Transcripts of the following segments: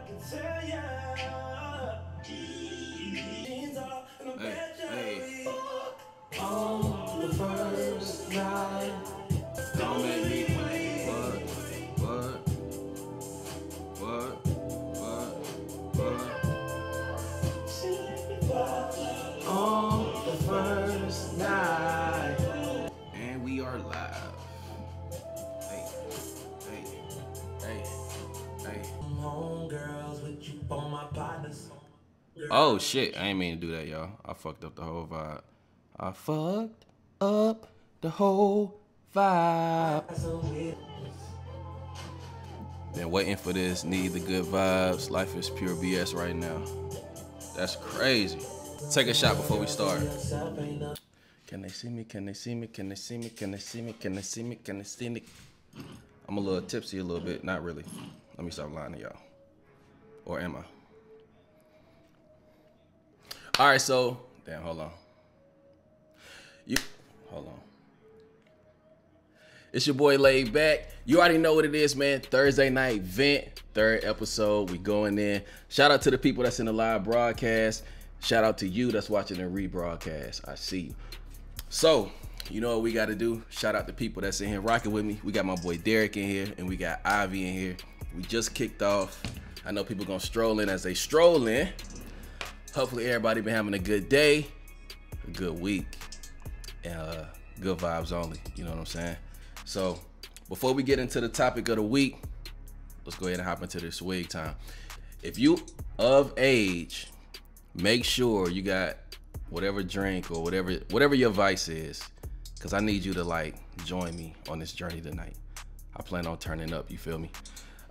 Hey, on the first night, don't make me play. What? On the first night, and we are live. Hey. Homegirls with you on my partners. Oh shit, I ain't mean to do that, y'all. I fucked up the whole vibe. I fucked up the whole vibe. Been waiting for this, need the good vibes. Life is pure BS right now. That's crazy. Take a shot before we start. Can they see me? Can they see me? Can they see me? Can they see me? Can they see me? Can they see me? I'm a little tipsy a little bit. Not really. Let me stop lying to y'all. Or am I? All right, so, damn, hold on. Hold on. It's your boy Laid Back. You already know what it is, man. Thursday night vent, 3rd episode. We going in. Shout out to the people that's in the live broadcast. Shout out to you that's watching the rebroadcast. I see you. So, you know what we got to do? Shout out to people that's in here rocking with me. We got my boy Derek in here, and we got Ivy in here. We just kicked off. I know people gonna stroll in as they stroll in. Hopefully everybody been having a good day, a good week, and good vibes only. You know what I'm saying? So before we get into the topic of the week, let's go ahead and hop into this swig time. If you of age, make sure you got whatever drink or whatever your vice is, because I need you to like join me on this journey tonight. I plan on turning up, you feel me?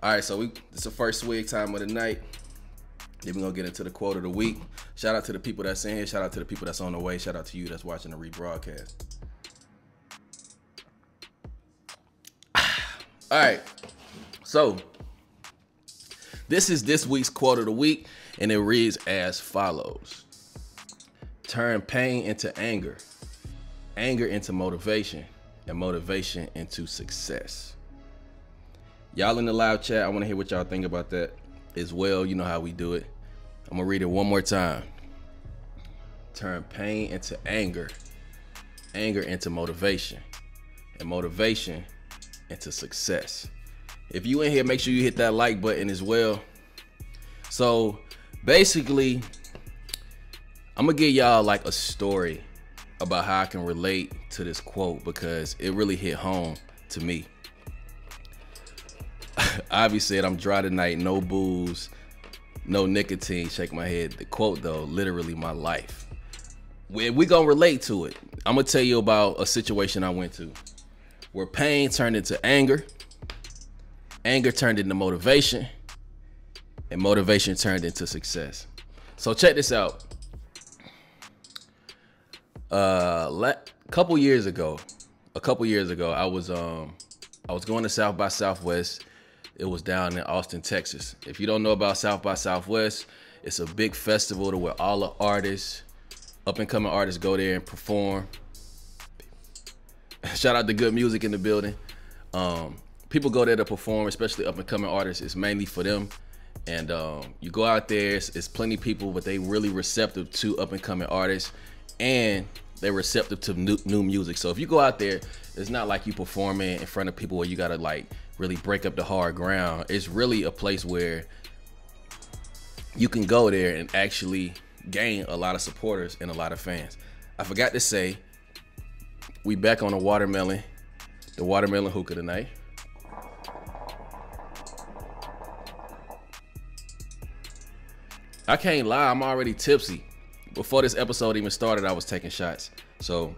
All right, so it's the first swig time of the night. Then we're gonna get into the quote of the week. Shout out to the people that's in here. Shout out to the people that's on the way. Shout out to you that's watching the rebroadcast. All right, so this is this week's quote of the week, and it reads as follows. Turn pain into anger, anger into motivation, and motivation into success. Y'all in the live chat, I wanna hear what y'all think about that as well. You know how we do it. I'm gonna read it one more time. Turn pain into anger, anger into motivation, and motivation into success. If you in here, make sure you hit that like button as well. So basically, I'm gonna give y'all like a story about how I can relate to this quote, because it really hit home to me. Ivy said, I'm dry tonight, no booze, no nicotine, shake my head. The quote though, literally my life. We gonna relate to it. I'm gonna tell you about a situation I went to where pain turned into anger, anger turned into motivation, and motivation turned into success. So check this out. A couple years ago, I was going to South by Southwest. It was down in Austin, Texas. If you don't know about South by Southwest, it's a big festival to where all the artists, up and coming artists, go there and perform. Shout out to good music in the building. People go there to perform, especially up and coming artists. It's mainly for them. And you go out there, it's plenty of people, but they really receptive to up and coming artists, and they're receptive to new music. So if you go out there, it's not like you performing in front of people where you gotta like really break up the hard ground. It's really a place where you can go there and actually gain a lot of supporters and a lot of fans. I forgot to say, we back on the watermelon hookah tonight. I can't lie, I'm already tipsy. Before this episode even started, I was taking shots. So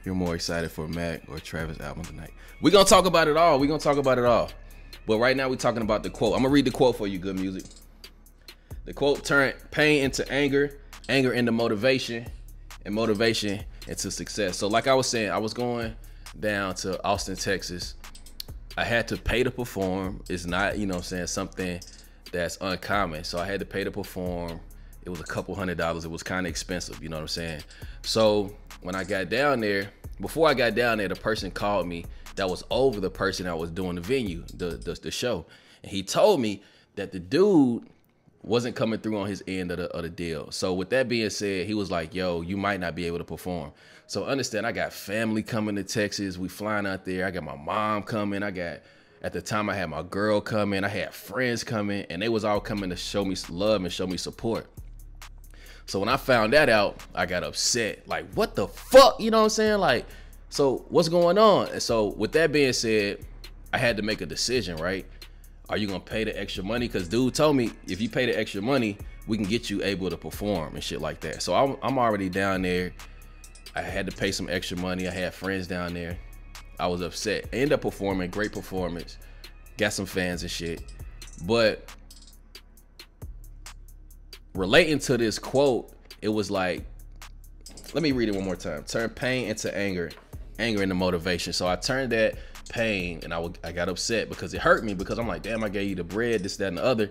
you're more excited for Mac or Travis album tonight. We're gonna talk about it all. But right now we're talking about the quote. I'm gonna read the quote for you, good music. The quote: turn pain into anger, anger into motivation, and motivation into success. So like I was saying, I was going down to Austin, Texas. I had to pay to perform. It's not, you know what I'm saying, something that's uncommon. So I had to pay to perform. It was a couple $100s. It was kind of expensive, you know what I'm saying? So when I got down there, before I got down there, the person called me that was over the person that was doing the venue, the show. And he told me that the dude wasn't coming through on his end of the deal. So with that being said, he was like, yo, you might not be able to perform. So understand, I got family coming to Texas. We flying out there. I got my mom coming. At the time, I had my girl coming. I had friends coming, and they was all coming to show me love and show me support. So when I found that out, I got upset. Like, what the fuck? You know what I'm saying? Like, so what's going on? And so with that being said, I had to make a decision, right? Are you gonna pay the extra money? Because dude told me, if you pay the extra money, we can get you able to perform and shit like that. So I'm already down there. I had to pay some extra money. I had friends down there. I was upset. I ended up performing, great performance. Got some fans and shit. But relating to this quote, it was like, let me read it one more time. Turn pain into anger, anger into motivation. So I turned that pain and I got upset because it hurt me, because I'm like, damn, I gave you the bread, this, that, and the other,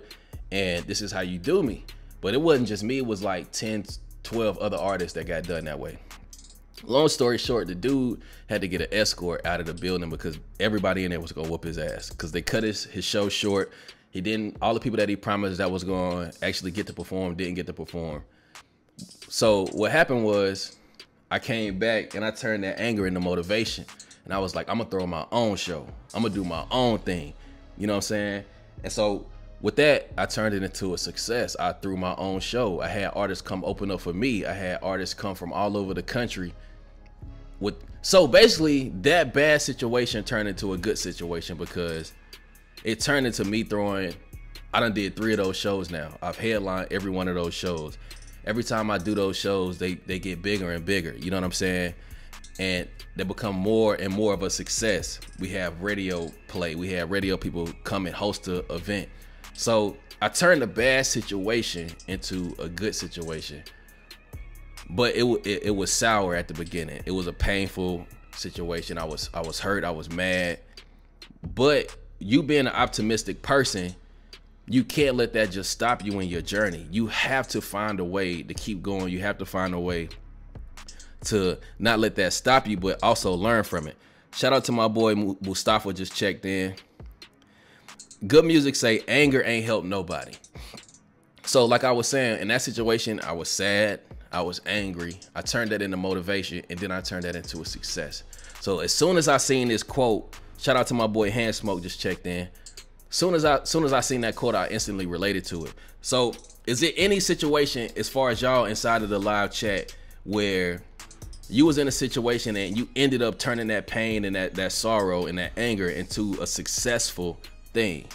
and this is how you do me. But it wasn't just me, it was like 10, 12 other artists that got done that way. Long story short, the dude had to get an escort out of the building because everybody in there was gonna whoop his ass, because they cut his show short. He didn't, all the people that he promised that was going to actually get to perform didn't get to perform. So what happened was, I came back and I turned that anger into motivation. And I was like, I'm gonna throw my own show. I'm gonna do my own thing. You know what I'm saying? And so with that, I turned it into a success. I threw my own show. I had artists come open up for me. I had artists come from all over the country. So basically, that bad situation turned into a good situation, because it turned into me throwing, I done did 3 of those shows now. I've headlined every one of those shows. Every time I do those shows, they get bigger and bigger. You know what I'm saying? And they become more and more of a success. We have radio play. We have radio people come and host an event. So I turned a bad situation into a good situation. But it was sour at the beginning. It was a painful situation. I was hurt. I was mad. But you being an optimistic person, you can't let that just stop you in your journey. You have to find a way to keep going. You have to find a way to not let that stop you, but also learn from it. Shout out to my boy Mustafa, just checked in. Good music say anger ain't helped nobody. So like I was saying, in that situation, I was sad. I was angry. I turned that into motivation, and then I turned that into a success. So as soon as I seen this quote, shout out to my boy Hand Smoke, just checked in. Soon as I seen that quote, I instantly related to it. So is it any situation, as far as y'all inside of the live chat, where you was in a situation and you ended up turning that pain and that sorrow and that anger into a successful thing?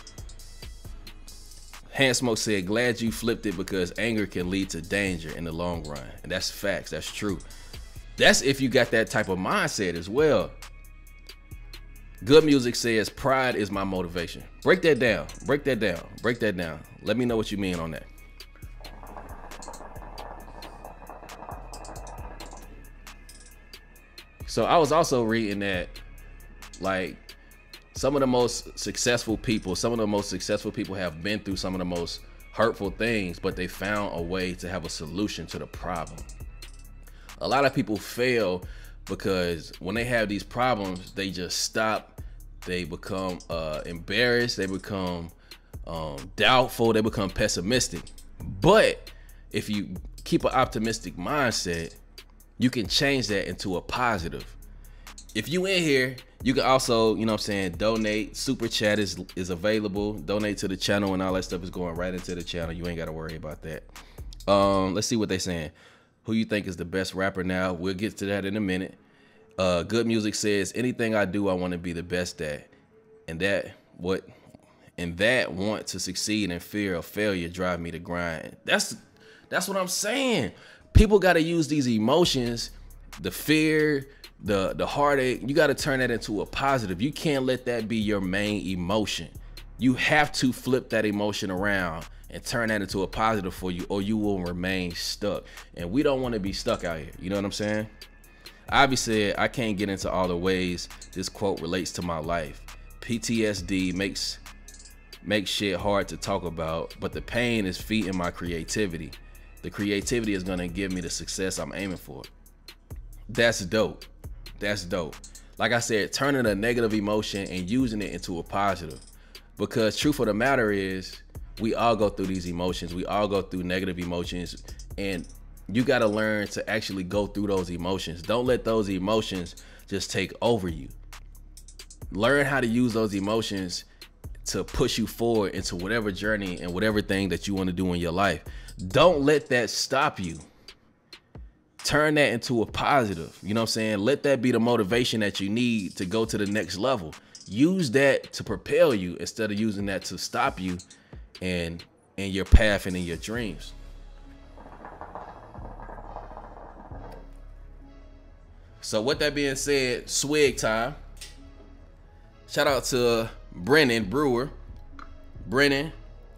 Hand Smoke said, glad you flipped it, because anger can lead to danger in the long run. And that's facts, that's true. That's if you got that type of mindset as well. Good music says, pride is my motivation. Break that down, break that down, break that down. Let me know what you mean on that. So I was also reading that, like, some of the most successful people have been through some of the most hurtful things, but they found a way to have a solution to the problem. A lot of people fail because when they have these problems, they just stop. They become embarrassed. They become doubtful. They become pessimistic. But if you keep an optimistic mindset, you can change that into a positive. If you in here, you can also, you know what I'm saying, donate. Super chat is available. Donate to the channel, and all that stuff is going right into the channel. You ain't got to worry about that. Let's see what they saying. Who you think is the best rapper now? We'll get to that in a minute. Good music says, anything I do, I want to be the best at. And that want to succeed, and fear of failure drive me to grind. That's what I'm saying. People got to use these emotions, the fear, the heartache. You got to turn that into a positive. You can't let that be your main emotion. You have to flip that emotion around and turn that into a positive for you, or you will remain stuck. And we don't want to be stuck out here. You know what I'm saying? Obviously, I can't get into all the ways this quote relates to my life. PTSD makes shit hard to talk about, but the pain is feeding my creativity. The creativity is gonna give me the success I'm aiming for. That's dope. That's dope. Like I said, turning a negative emotion and using it into a positive. Because truth of the matter is, We all go through these emotions. We all go through negative emotions, and you got to learn to actually go through those emotions. Don't let those emotions just take over you. Learn how to use those emotions to push you forward into whatever journey and whatever thing that you want to do in your life. Don't let that stop you. Turn that into a positive. You know what I'm saying? Let that be the motivation that you need to go to the next level. Use that to propel you instead of using that to stop you in your path and in your dreams. So with that being said, swig time. Shout out to Brennan Brewer. Brennan,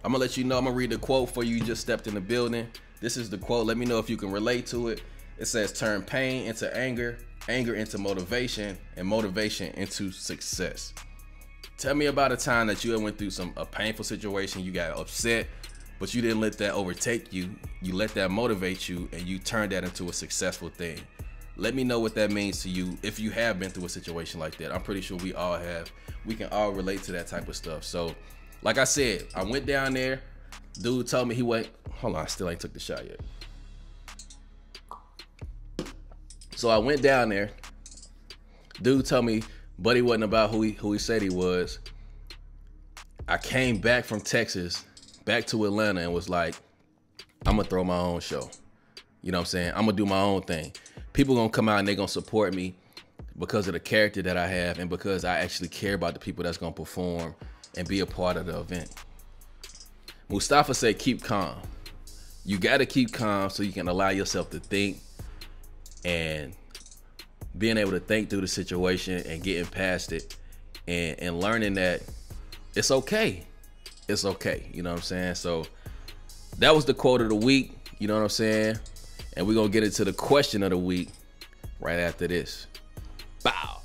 I'm gonna let you know, I'm gonna read the quote for you. You just stepped in the building. This is the quote. Let me know if you can relate to it. It says, turn pain into anger, anger into motivation, and motivation into success. Tell me about a time that you went through a painful situation, you got upset, but you didn't let that overtake you. You let that motivate you, and you turned that into a successful thing. Let me know what that means to you if you have been through a situation like that. I'm pretty sure we all have. We can all relate to that type of stuff. So, like I said, I went down there. Dude told me he went. Hold on, I still ain't took the shot yet. So I went down there. Dude told me Buddy wasn't about who he said he was. I came back from Texas, back to Atlanta, and was like, I'm gonna throw my own show. You know what I'm saying? I'm gonna do my own thing. People gonna come out and they gonna support me because of the character that I have and because I actually care about the people that's gonna perform and be a part of the event. Mustafa said, keep calm. You gotta keep calm so you can allow yourself to think, and being able to think through the situation and getting past it and learning that it's okay. It's okay. You know what I'm saying? So that was the quote of the week. You know what I'm saying? And we're going to get into the question of the week right after this. Bow.